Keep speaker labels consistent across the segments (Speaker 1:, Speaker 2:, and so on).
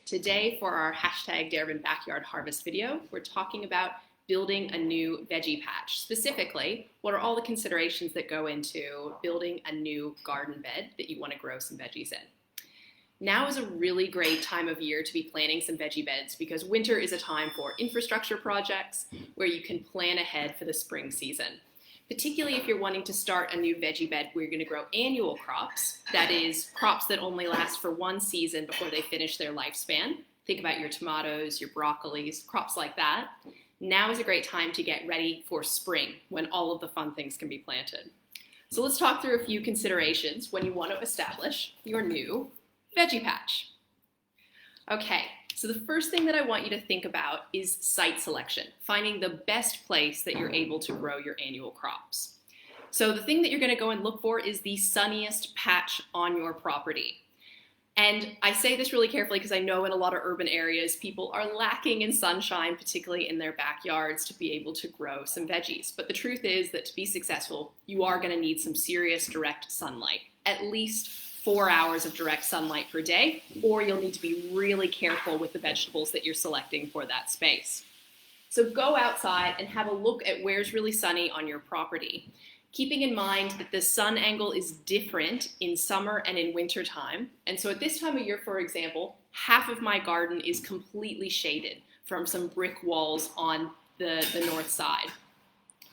Speaker 1: Today for our hashtag Darebin Backyard Harvest video, we're talking about building a new veggie patch. Specifically, what are all the considerations that go into building a new garden bed that you want to grow some veggies in? Now is a really great time of year to be planting some veggie beds because winter is a time for infrastructure projects where you can plan ahead for the spring season. Particularly if you're wanting to start a new veggie bed where you're going to grow annual crops, that is, crops that only last for one season before they finish their lifespan. Think about your tomatoes, your broccolis, crops like that. Now is a great time to get ready for spring when all of the fun things can be planted. So let's talk through a few considerations when you want to establish your new veggie patch. Okay. So the first thing that I want you to think about is site selection, finding the best place that you're able to grow your annual crops. So the thing that you're going to go and look for is the sunniest patch on your property. And I say this really carefully because I know in a lot of urban areas, people are lacking in sunshine, particularly in their backyards, to be able to grow some veggies. But the truth is that to be successful, you are going to need some serious direct sunlight, at least 4 hours of direct sunlight per day, or you'll need to be really careful with the vegetables that you're selecting for that space. So go outside and have a look at where's really sunny on your property, keeping in mind that the sun angle is different in summer and in winter time. And so at this time of year, for example, half of my garden is completely shaded from some brick walls on the north side.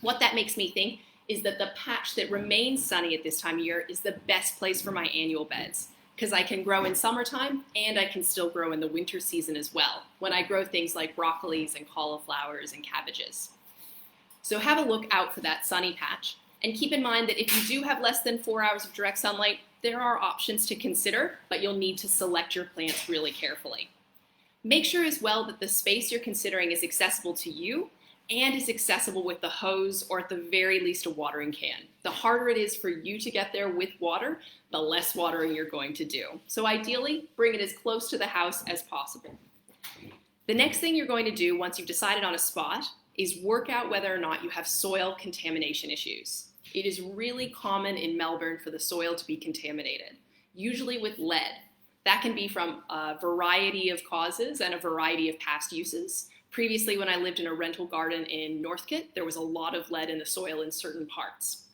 Speaker 1: What that makes me think is that the patch that remains sunny at this time of year is the best place for my annual beds because I can grow in summertime and I can still grow in the winter season as well when I grow things like broccolis and cauliflowers and cabbages. So have a look out for that sunny patch and keep in mind that if you do have less than 4 hours of direct sunlight, there are options to consider, but you'll need to select your plants really carefully. Make sure as well that the space you're considering is accessible to you and is accessible with the hose or at the very least a watering can. The harder it is for you to get there with water, the less watering you're going to do. So ideally, bring it as close to the house as possible. The next thing you're going to do once you've decided on a spot is work out whether or not you have soil contamination issues. It is really common in Melbourne for the soil to be contaminated, usually with lead. That can be from a variety of causes and a variety of past uses. Previously, when I lived in a rental garden in Northcote, there was a lot of lead in the soil in certain parts.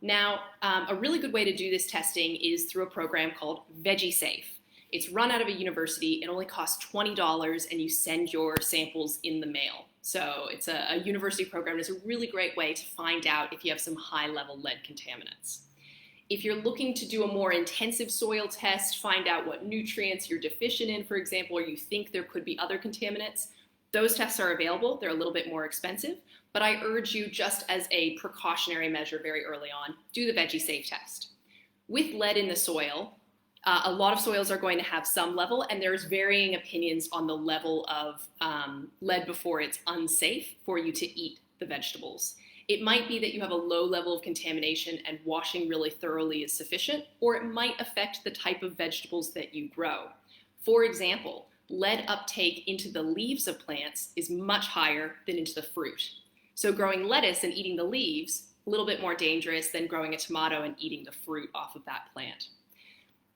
Speaker 1: Now, a really good way to do this testing is through a program called veggie. It's run out of a university. It only costs $20 and you send your samples in the mail. So it's a university program. It's a really great way to find out if you have some high-level lead contaminants. If you're looking to do a more intensive soil test, find out what nutrients you're deficient in, for example, or you think there could be other contaminants, those tests are available. They're a little bit more expensive, but I urge you just as a precautionary measure very early on, do the veggie test. With lead in the soil, a lot of soils are going to have some level, and there's varying opinions on the level of lead before it's unsafe for you to eat the vegetables. It might be that you have a low level of contamination and washing really thoroughly is sufficient, or it might affect the type of vegetables that you grow. For example, lead uptake into the leaves of plants is much higher than into the fruit. So growing lettuce and eating the leaves, a little bit more dangerous than growing a tomato and eating the fruit off of that plant.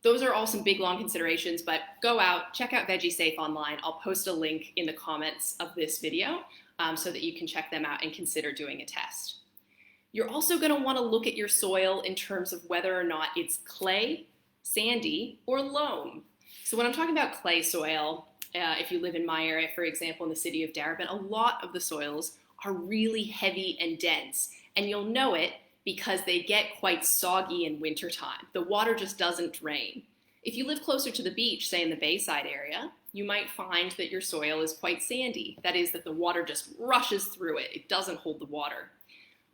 Speaker 1: Those are all some big, long considerations, but go out, check out veggie online. I'll post a link in the comments of this video so that you can check them out and consider doing a test. You're also going to want to look at your soil in terms of whether or not it's clay, sandy, or loam. So when I'm talking about clay soil, if you live in my area, for example, in the city of Darebin, a lot of the soils are really heavy and dense, and you'll know it because they get quite soggy in wintertime. The water just doesn't drain. If you live closer to the beach, say in the Bayside area, you might find that your soil is quite sandy. That is, that the water just rushes through it. It doesn't hold the water.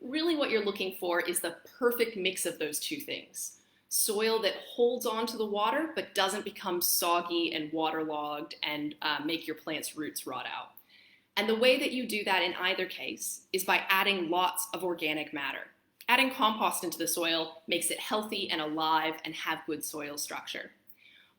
Speaker 1: Really what you're looking for is the perfect mix of those two things. Soil that holds on to the water but doesn't become soggy and waterlogged and make your plant's roots rot out. And the way that you do that in either case is by adding lots of organic matter. Adding compost into the soil makes it healthy and alive and have good soil structure.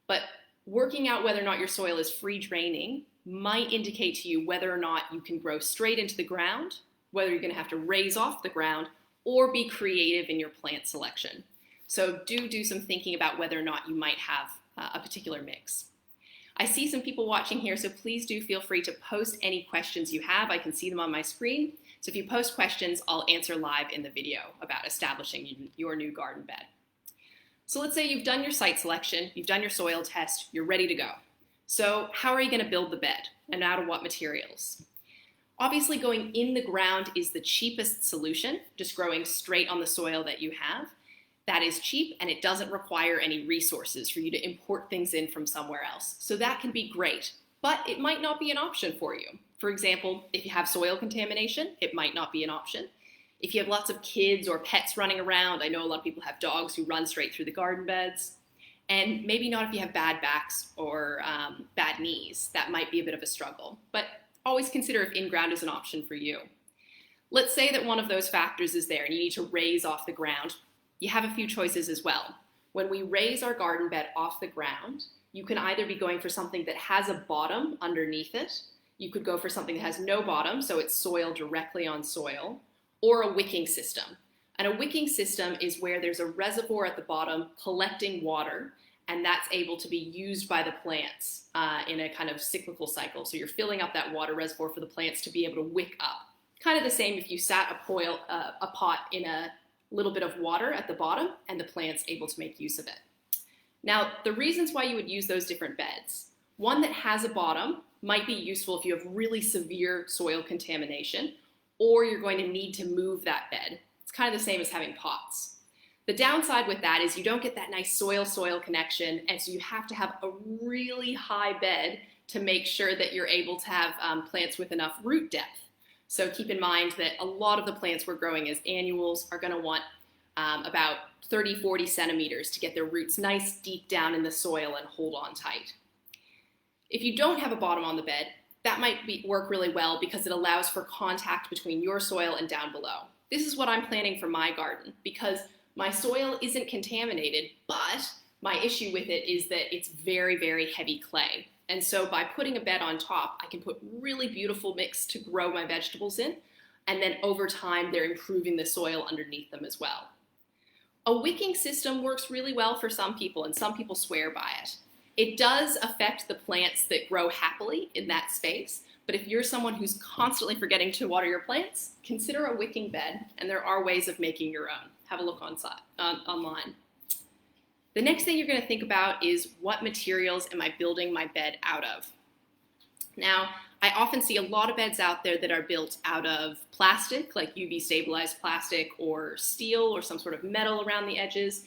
Speaker 1: But working out whether or not your soil is free draining might indicate to you whether or not you can grow straight into the ground, whether you're going to have to raise off the ground, or be creative in your plant selection. So do some thinking about whether or not you might have a particular mix. I see some people watching here, so please do feel free to post any questions you have. I can see them on my screen. So if you post questions, I'll answer live in the video about establishing your new garden bed. So let's say you've done your site selection, you've done your soil test, you're ready to go. So how are you going to build the bed, and out of what materials? Obviously, going in the ground is the cheapest solution, just growing straight on the soil that you have. That is cheap, and it doesn't require any resources for you to import things in from somewhere else. So that can be great, but it might not be an option for you. For example, if you have soil contamination, it might not be an option. If you have lots of kids or pets running around, I know a lot of people have dogs who run straight through the garden beds, and maybe not if you have bad backs or bad knees. That might be a bit of a struggle, but always consider if in-ground is an option for you. Let's say that one of those factors is there and you need to raise off the ground. You have a few choices as well. When we raise our garden bed off the ground, you can either be going for something that has a bottom underneath it. You could go for something that has no bottom, so it's soil directly on soil, or a wicking system. And a wicking system is where there's a reservoir at the bottom collecting water, and that's able to be used by the plants in a kind of cyclical cycle. So you're filling up that water reservoir for the plants to be able to wick up. Kind of the same if you sat a pot in a little bit of water at the bottom and the plant's able to make use of it. Now, the reasons why you would use those different beds. One that has a bottom might be useful if you have really severe soil contamination, or you're going to need to move that bed. It's kind of the same as having pots. The downside with that is you don't get that nice soil-soil connection, and so you have to have a really high bed to make sure that you're able to have plants with enough root depth. So keep in mind that a lot of the plants we're growing as annuals are going to want about 30-40 centimeters to get their roots nice deep down in the soil and hold on tight. If you don't have a bottom on the bed, that might work really well because it allows for contact between your soil and down below. This is what I'm planning for my garden because my soil isn't contaminated, but my issue with it is that it's very, very heavy clay. And so by putting a bed on top, I can put really beautiful mix to grow my vegetables in, and then over time they're improving the soil underneath them as well. A wicking system works really well for some people, and some people swear by it. It does affect the plants that grow happily in that space, but if you're someone who's constantly forgetting to water your plants, consider a wicking bed, and there are ways of making your own. Have a look online. The next thing you're going to think about is what materials am I building my bed out of? Now, I often see a lot of beds out there that are built out of plastic, like UV stabilized plastic or steel or some sort of metal around the edges.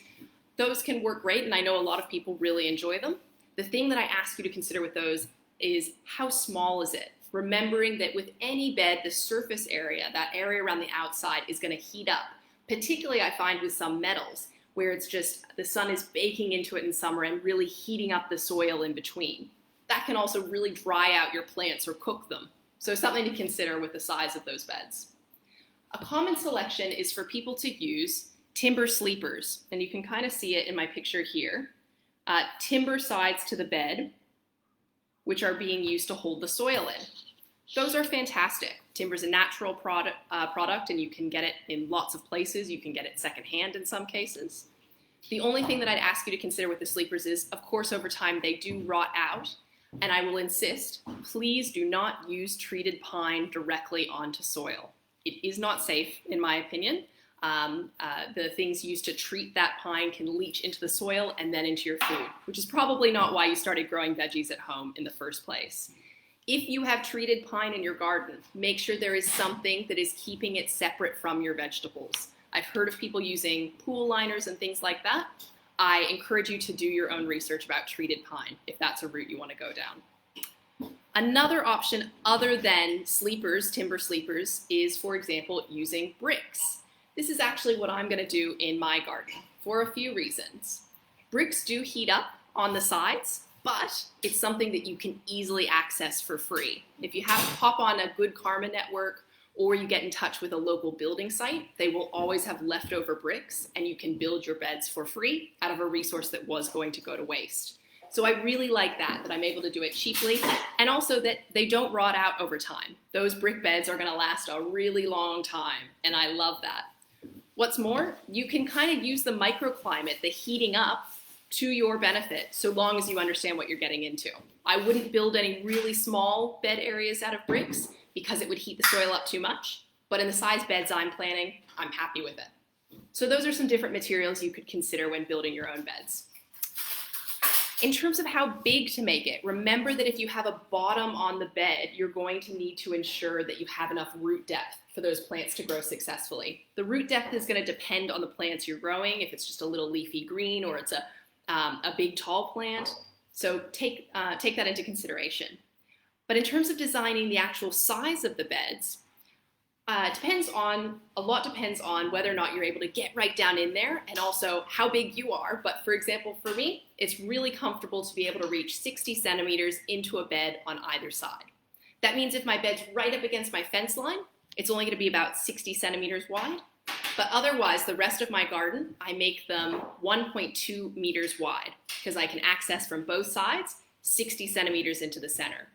Speaker 1: Those can work great, and I know a lot of people really enjoy them. The thing that I ask you to consider with those is how small is it? Remembering that with any bed, the surface area, that area around the outside, is going to heat up. Particularly I find with some metals, where it's just the sun is baking into it in summer and really heating up the soil in between. That can also really dry out your plants or cook them. So something to consider with the size of those beds. A common selection is for people to use timber sleepers, and you can kind of see it in my picture here. Timber sides to the bed, which are being used to hold the soil in. Those are fantastic. Timber is a natural product, and you can get it in lots of places. You can get it secondhand in some cases. The only thing that I'd ask you to consider with the sleepers is, of course, over time they do rot out, and I will insist, please do not use treated pine directly onto soil. It is not safe, in my opinion. The things used to treat that pine can leach into the soil and then into your food, which is probably not why you started growing veggies at home in the first place. If you have treated pine in your garden, make sure there is something that is keeping it separate from your vegetables. I've heard of people using pool liners and things like that. I encourage you to do your own research about treated pine if that's a route you want to go down. Another option other than sleepers, timber sleepers, is, for example, using bricks. This is actually what I'm going to do in my garden for a few reasons. Bricks do heat up on the sides, but it's something that you can easily access for free. If you have to hop on a good Karma network or you get in touch with a local building site, they will always have leftover bricks and you can build your beds for free out of a resource that was going to go to waste. So I really like that I'm able to do it cheaply, and also that they don't rot out over time. Those brick beds are going to last a really long time, and I love that. What's more, you can kind of use the microclimate, the heating up, to your benefit, so long as you understand what you're getting into. I wouldn't build any really small bed areas out of bricks because it would heat the soil up too much, but in the size beds I'm planning, I'm happy with it. So those are some different materials you could consider when building your own beds. In terms of how big to make it, remember that if you have a bottom on the bed, you're going to need to ensure that you have enough root depth for those plants to grow successfully. The root depth is going to depend on the plants you're growing, if it's just a little leafy green or it's a big tall plant. So take that into consideration. But in terms of designing the actual size of the beds, a lot depends on whether or not you're able to get right down in there and also how big you are. But for example, for me, it's really comfortable to be able to reach 60 centimeters into a bed on either side. That means if my bed's right up against my fence line, it's only going to be about 60 centimeters wide. But otherwise, the rest of my garden, I make them 1.2 meters wide because I can access from both sides 60 centimeters into the center.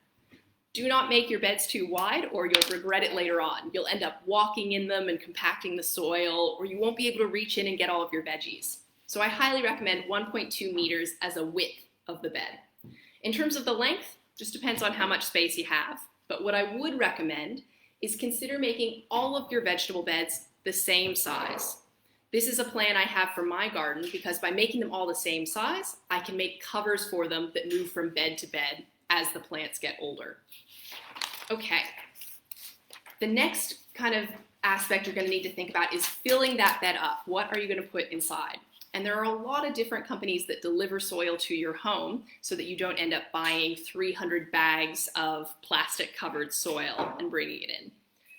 Speaker 1: Do not make your beds too wide or you'll regret it later on. You'll end up walking in them and compacting the soil, or you won't be able to reach in and get all of your veggies. So I highly recommend 1.2 meters as a width of the bed. In terms of the length, just depends on how much space you have. But what I would recommend is consider making all of your vegetable beds the same size. This is a plan I have for my garden because by making them all the same size, I can make covers for them that move from bed to bed as the plants get older. Okay, the next kind of aspect you're going to need to think about is filling that bed up. What are you going to put inside? And there are a lot of different companies that deliver soil to your home so that you don't end up buying 300 bags of plastic covered soil and bringing it in.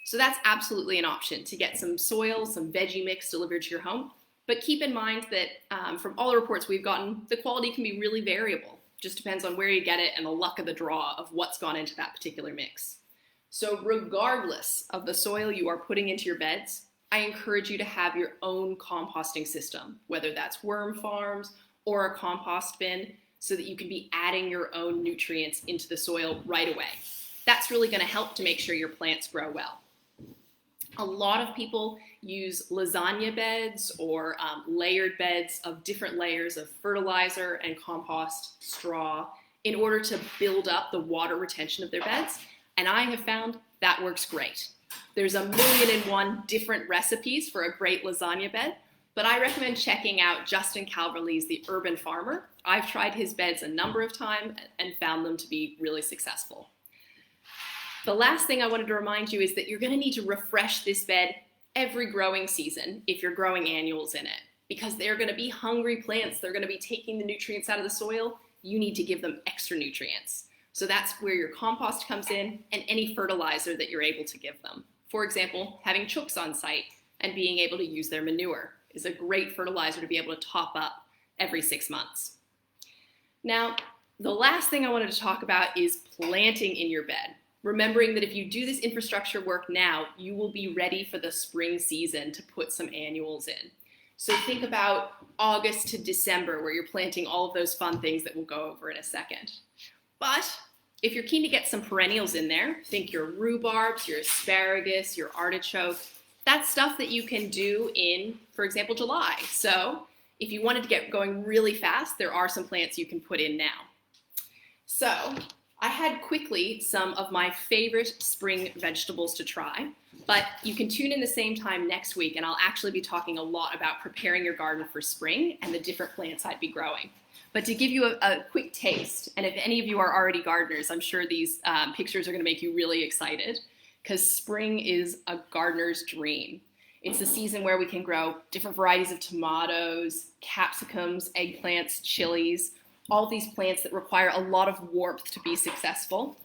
Speaker 1: So that's absolutely an option to get some soil, some veggie mix delivered to your home. But keep in mind that from all the reports we've gotten, the quality can be really variable. Just depends on where you get it and the luck of the draw of what's gone into that particular mix. So regardless of the soil you are putting into your beds, I encourage you to have your own composting system, whether that's worm farms or a compost bin, so that you can be adding your own nutrients into the soil right away. That's really going to help to make sure your plants grow well. A lot of people use lasagna beds or layered beds of different layers of fertilizer and compost straw in order to build up the water retention of their beds. And I have found that works great. There's 1,000,001 different recipes for a great lasagna bed, but I recommend checking out Justin Calverley's The Urban Farmer. I've tried his beds a number of times and found them to be really successful. The last thing I wanted to remind you is that you're going to need to refresh this bed every growing season if you're growing annuals in it, because they're going to be hungry plants. They're going to be taking the nutrients out of the soil. You need to give them extra nutrients. So that's where your compost comes in and any fertilizer that you're able to give them. For example, having chooks on site and being able to use their manure is a great fertilizer to be able to top up every 6 months. Now, the last thing I wanted to talk about is planting in your bed. Remembering that if you do this infrastructure work now, you will be ready for the spring season to put some annuals in. So think about August to December where you're planting all of those fun things that we'll go over in a second. But if you're keen to get some perennials in there, think your rhubarbs, your asparagus, your artichoke, that's stuff that you can do in, for example, July. So if you wanted to get going really fast, there are some plants you can put in now. So I had quickly some of my favorite spring vegetables to try, but you can tune in the same time next week and I'll actually be talking a lot about preparing your garden for spring and the different plants I'd be growing. But to give you a quick taste, and if any of you are already gardeners, I'm sure these pictures are going to make you really excited because spring is a gardener's dream. It's the season where we can grow different varieties of tomatoes, capsicums, eggplants, chilies, all these plants that require a lot of warmth to be successful,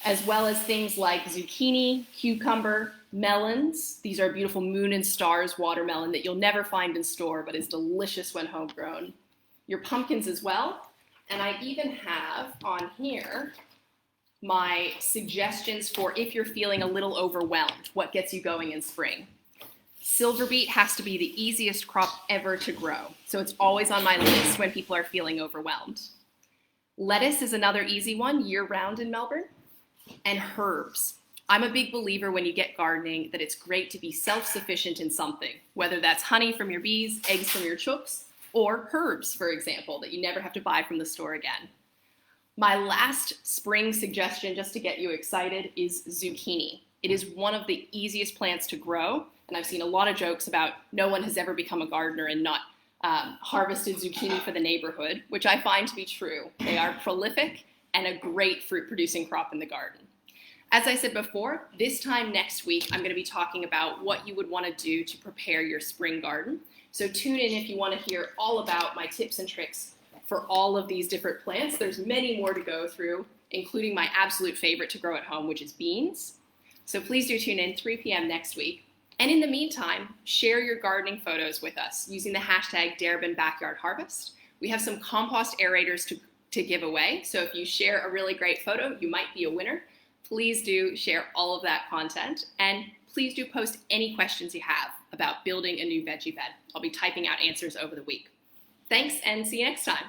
Speaker 1: as well as things like zucchini, cucumber, melons. These are beautiful moon and stars watermelon that you'll never find in store, but is delicious when homegrown. Your pumpkins as well. And I even have on here my suggestions for if you're feeling a little overwhelmed, what gets you going in spring. Silver beet has to be the easiest crop ever to grow, so it's always on my list when people are feeling overwhelmed. Lettuce is another easy one year-round in Melbourne. And herbs. I'm a big believer when you get gardening that it's great to be self-sufficient in something, whether that's honey from your bees, eggs from your chooks, or herbs, for example, that you never have to buy from the store again. My last spring suggestion, just to get you excited, is zucchini. It is one of the easiest plants to grow, and I've seen a lot of jokes about no one has ever become a gardener and not harvested zucchini for the neighborhood, which I find to be true. They are prolific and a great fruit-producing crop in the garden. As I said before, this time next week, I'm going to be talking about what you would want to do to prepare your spring garden. So tune in if you want to hear all about my tips and tricks for all of these different plants. There's many more to go through, including my absolute favorite to grow at home, which is beans. So please do tune in 3 p.m. next week. And in the meantime, share your gardening photos with us using the hashtag Darebin Backyard Harvest. We have some compost aerators to give away. So if you share a really great photo, you might be a winner. Please do share all of that content, and please do post any questions you have about building a new veggie bed. I'll be typing out answers over the week. Thanks, and see you next time.